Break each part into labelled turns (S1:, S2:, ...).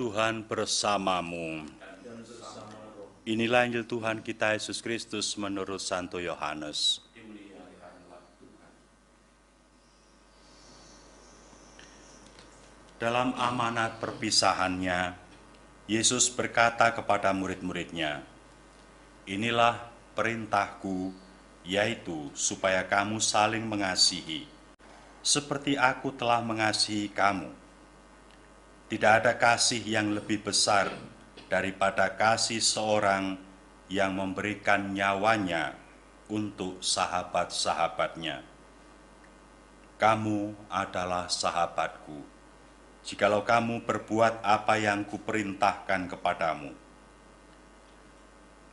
S1: Tuhan bersamamu. Inilah Injil Tuhan kita Yesus Kristus menurut Santo Yohanes. Dalam amanat perpisahannya, Yesus berkata kepada murid-muridnya, "Inilah perintahku, yaitu supaya kamu saling mengasihi, seperti aku telah mengasihi kamu. Tidak ada kasih yang lebih besar daripada kasih seorang yang memberikan nyawanya untuk sahabat-sahabatnya. Kamu adalah sahabatku, jikalau kamu berbuat apa yang kuperintahkan kepadamu.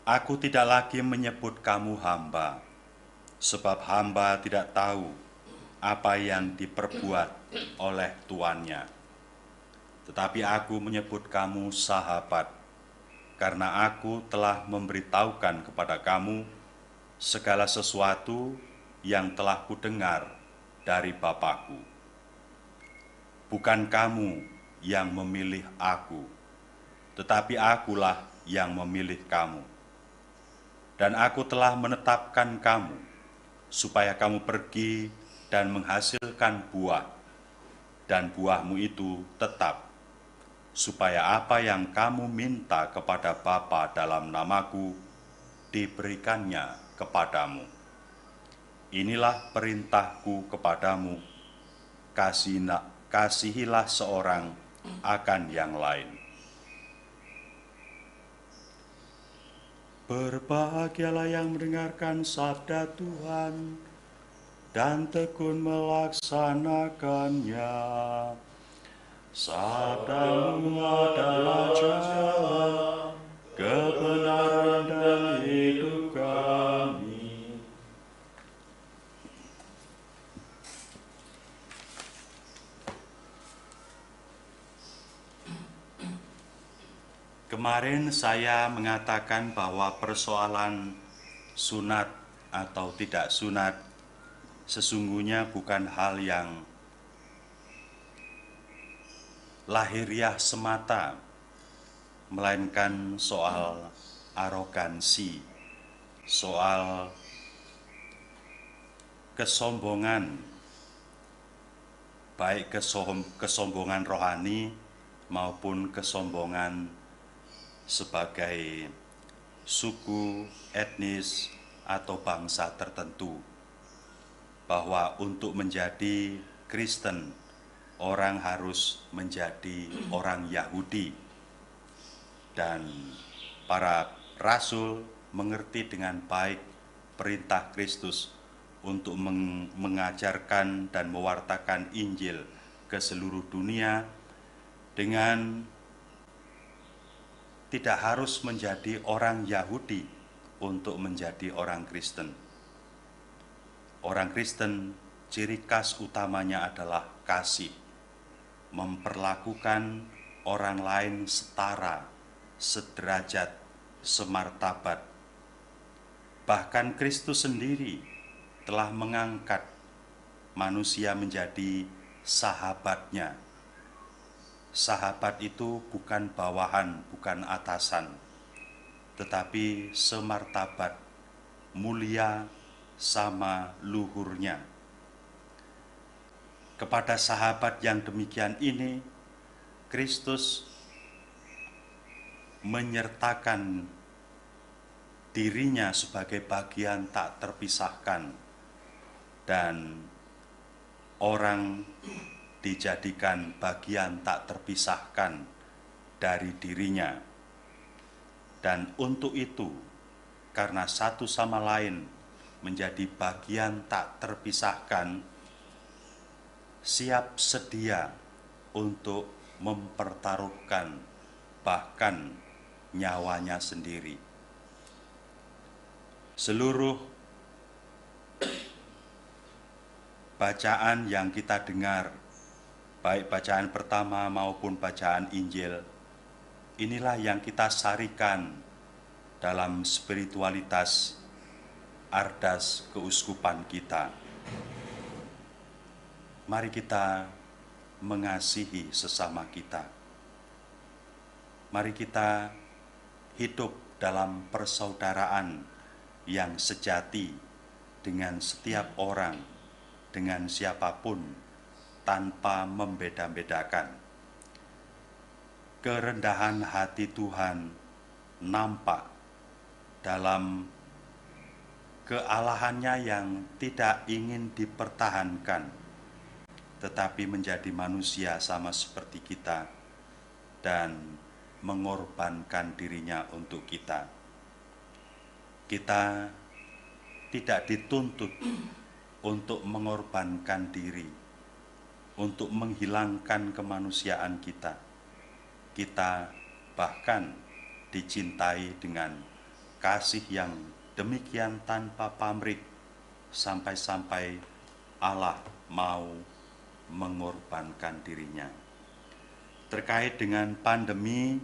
S1: Aku tidak lagi menyebut kamu hamba, sebab hamba tidak tahu apa yang diperbuat oleh tuannya. Tetapi aku menyebut kamu sahabat, karena aku telah memberitahukan kepada kamu segala sesuatu yang telah kudengar dari Bapa-Ku. Bukan kamu yang memilih aku, tetapi akulah yang memilih kamu. Dan aku telah menetapkan kamu, supaya kamu pergi dan menghasilkan buah, dan buahmu itu tetap, supaya apa yang kamu minta kepada Bapa dalam namaku, diberikannya kepadamu. Inilah perintahku kepadamu, kasihilah seorang akan yang lain." Berbahagialah yang mendengarkan sabda Tuhan dan tekun melaksanakannya. Sabdamu adalah jalan, kebenaran dan hidup kami. Kemarin saya mengatakan bahwa persoalan sunat atau tidak sunat sesungguhnya bukan hal yang lahiriah semata, melainkan soal arogansi, soal kesombongan, baik kesombongan rohani maupun kesombongan sebagai suku, etnis, atau bangsa tertentu, bahwa untuk menjadi Kristen, orang harus menjadi orang Yahudi. Dan para rasul mengerti dengan baik perintah Kristus untuk mengajarkan dan mewartakan Injil ke seluruh dunia dengan tidak harus menjadi orang Yahudi untuk menjadi orang Kristen. Orang Kristen, ciri khas utamanya adalah kasih, memperlakukan orang lain setara, sederajat, semartabat. Bahkan Kristus sendiri telah mengangkat manusia menjadi sahabatnya. Sahabat itu bukan bawahan, bukan atasan, tetapi semartabat, mulia sama luhurnya. Kepada sahabat yang demikian ini, Kristus menyertakan dirinya sebagai bagian tak terpisahkan, dan orang dijadikan bagian tak terpisahkan dari dirinya. Dan untuk itu, karena satu sama lain menjadi bagian tak terpisahkan, siap sedia untuk mempertaruhkan bahkan nyawanya sendiri. Seluruh bacaan yang kita dengar, baik bacaan pertama maupun bacaan Injil, inilah yang kita sarikan dalam spiritualitas ardas keuskupan kita. Mari kita mengasihi sesama kita. Mari kita hidup dalam persaudaraan yang sejati dengan setiap orang, dengan siapapun, tanpa membeda-bedakan. Kerendahan hati Tuhan nampak dalam kealahannya yang tidak ingin dipertahankan, tetapi menjadi manusia sama seperti kita dan mengorbankan dirinya untuk kita. Kita tidak dituntut untuk mengorbankan diri, untuk menghilangkan kemanusiaan kita. Kita bahkan dicintai dengan kasih yang demikian tanpa pamrih, sampai-sampai Allah mau mengorbankan dirinya. Terkait dengan pandemi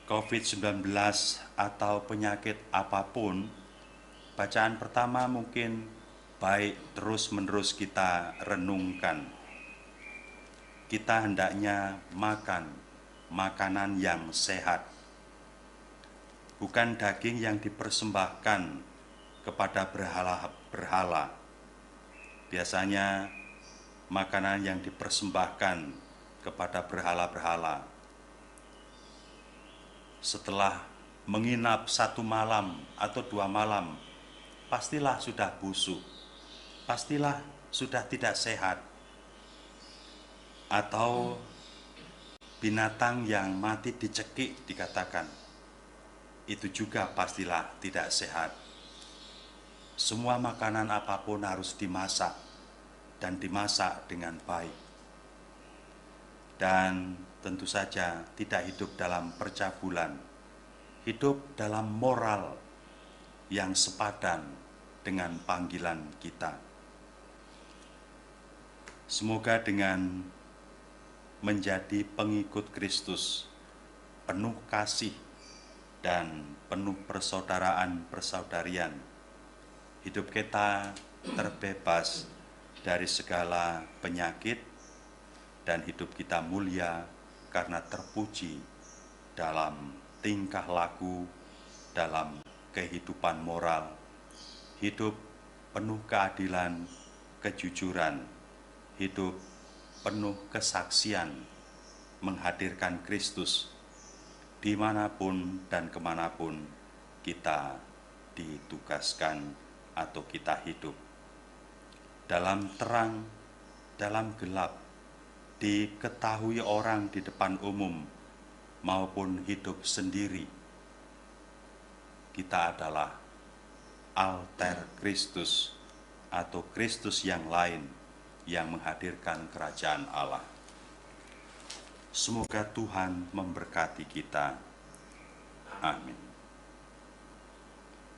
S1: COVID-19 atau penyakit apapun, bacaan pertama mungkin baik terus-menerus kita renungkan. Kita hendaknya makan makanan yang sehat, bukan daging yang dipersembahkan kepada berhala. Biasanya makanan yang dipersembahkan kepada berhala-berhala, setelah menginap 1 malam atau 2 malam, pastilah sudah busuk, pastilah sudah tidak sehat. Atau binatang yang mati dicekik dikatakan, itu juga pastilah tidak sehat. Semua makanan apapun harus dimasak, dan dimasak dengan baik. Dan tentu saja tidak hidup dalam percabulan, hidup dalam moral yang sepadan dengan panggilan kita. Semoga dengan menjadi pengikut Kristus, penuh kasih dan penuh persaudaraan-persaudarian, hidup kita terbebas dari segala penyakit, dan hidup kita mulia karena terpuji dalam tingkah laku, dalam kehidupan moral, hidup penuh keadilan, kejujuran, hidup penuh kesaksian, menghadirkan Kristus dimanapun dan kemanapun kita ditugaskan atau kita hidup. Dalam terang, dalam gelap, diketahui orang di depan umum maupun hidup sendiri, kita adalah alter Kristus atau Kristus yang lain yang menghadirkan kerajaan Allah. Semoga Tuhan memberkati kita. Amin.